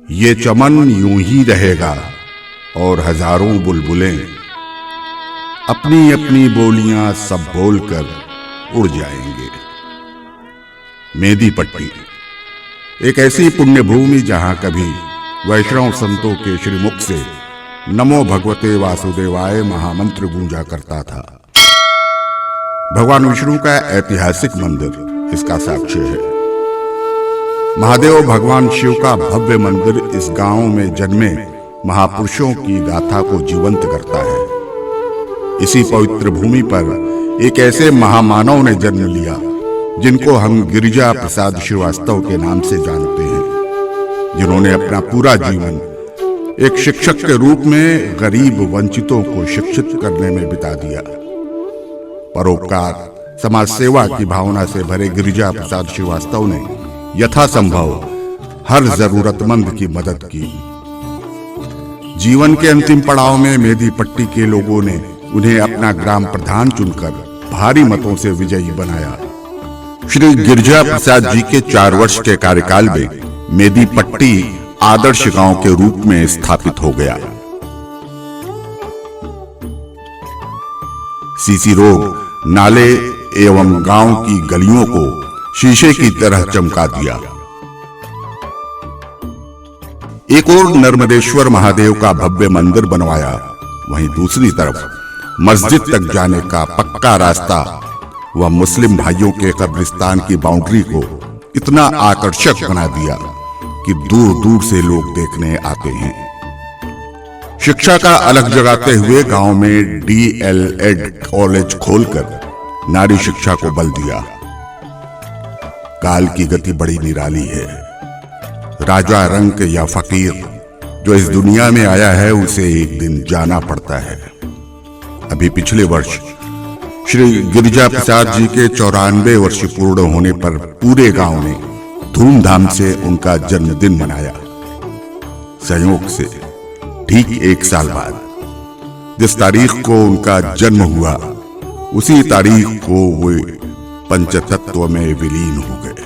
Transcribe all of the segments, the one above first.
ये चमन यूं ही रहेगा और हजारों बुलबुलें अपनी अपनी बोलियां सब बोलकर उड़ जाएंगे। मेदीपट्टी एक ऐसी पुण्य भूमि जहां कभी वैष्णव संतों के श्रीमुख से नमो भगवते वासुदेवाय महामंत्र गूंजा करता था। भगवान विष्णु का ऐतिहासिक मंदिर इसका साक्ष्य है। महादेव भगवान शिव का भव्य मंदिर इस गांव में जन्मे महापुरुषों की गाथा को जीवंत करता है। इसी पवित्र भूमि पर एक ऐसे महामानव ने जन्म लिया जिनको हम गिरिजा प्रसाद श्रीवास्तव के नाम से जानते हैं, जिन्होंने अपना पूरा जीवन एक शिक्षक के रूप में गरीब वंचितों को शिक्षित करने में बिता दिया। परोपकार समाज सेवा की भावना से भरे गिरिजा प्रसाद श्रीवास्तव ने यथासंभव हर जरूरतमंद की मदद की। जीवन के अंतिम पड़ाव में मेदीपट्टी के लोगों ने उन्हें अपना ग्राम प्रधान चुनकर भारी मतों से विजयी बनाया। श्री गिरिजा प्रसाद जी के 4 वर्ष के कार्यकाल में मेदीपट्टी आदर्श गांव के रूप में स्थापित हो गया। सीसी रोड, नाले एवं गांव की गलियों को शीशे की तरह चमका दिया। एक और नर्मदेश्वर महादेव का भव्य मंदिर बनवाया, वहीं दूसरी तरफ मस्जिद तक जाने का पक्का रास्ता व मुस्लिम भाइयों के कब्रिस्तान की बाउंड्री को इतना आकर्षक बना दिया कि दूर दूर से लोग देखने आते हैं। शिक्षा का अलग जगाते हुए गांव में DLED कॉलेज खोलकर नारी शिक्षा को बल दिया। काल की गति बड़ी निराली है। राजा रंक या फकीर जो इस दुनिया में आया है उसे एक दिन जाना पड़ता है। अभी पिछले वर्ष श्री गिरिजा प्रसाद जी के 94 वर्ष पूर्ण होने पर पूरे गांव ने धूमधाम से उनका जन्मदिन मनाया। संयोग से ठीक 1 साल बाद जिस तारीख को उनका जन्म हुआ उसी तारीख को वे पंचतत्व में विलीन हो गए।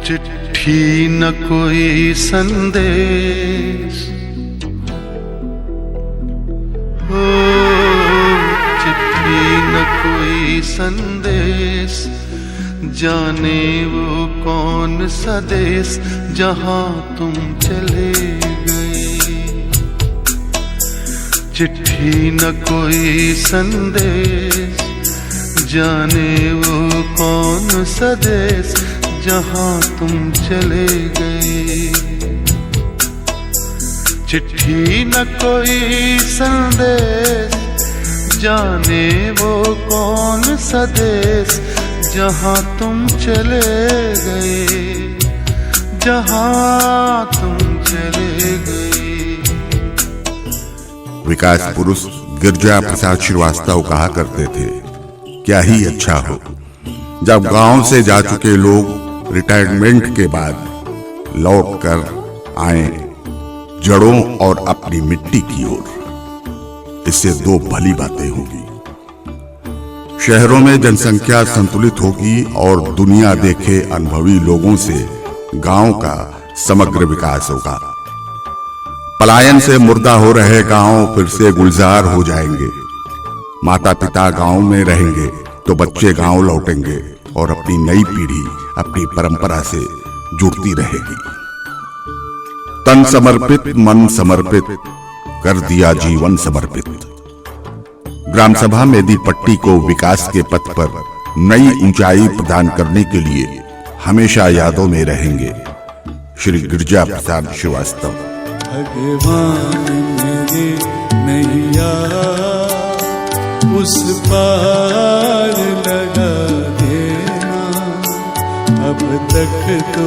चिट्ठी न कोई संदेश, हो चिट्ठी न कोई संदेश, जाने वो कौन सा देश जहां तुम चले गए। चिट्ठी न कोई संदेश, जाने वो कौन सा देश जहां तुम चले गए। चिट्ठी न कोई संदेश, जाने वो कौन सा देश जहां तुम चले गए, जहां तुम चले गए। विकास पुरुष गिरिजा प्रसाद श्रीवास्तव कहा करते थे, क्या ही अच्छा हो जब गांव से जा चुके लोग रिटायरमेंट के बाद लौट कर आए जड़ों और अपनी मिट्टी की ओर। इससे 2 भली बातें होगी। शहरों में जनसंख्या संतुलित होगी और दुनिया देखे अनुभवी लोगों से गांव का समग्र विकास होगा। पलायन से मुर्दा हो रहे गांव फिर से गुलजार हो जाएंगे। माता पिता गांव में रहेंगे तो बच्चे गांव लौटेंगे और अपनी नई पीढ़ी अपनी परंपरा से जुड़ती रहेगी। तन समर्पित मन समर्पित कर दिया जीवन समर्पित। ग्राम सभा मेदीपट्टी को विकास के पथ पर नई ऊंचाई प्रदान करने के लिए हमेशा यादों में रहेंगे श्री गिरिजा प्रसाद श्रीवास्तव। भगवान मेरे नैया उस पार लगा देना, अब तक तो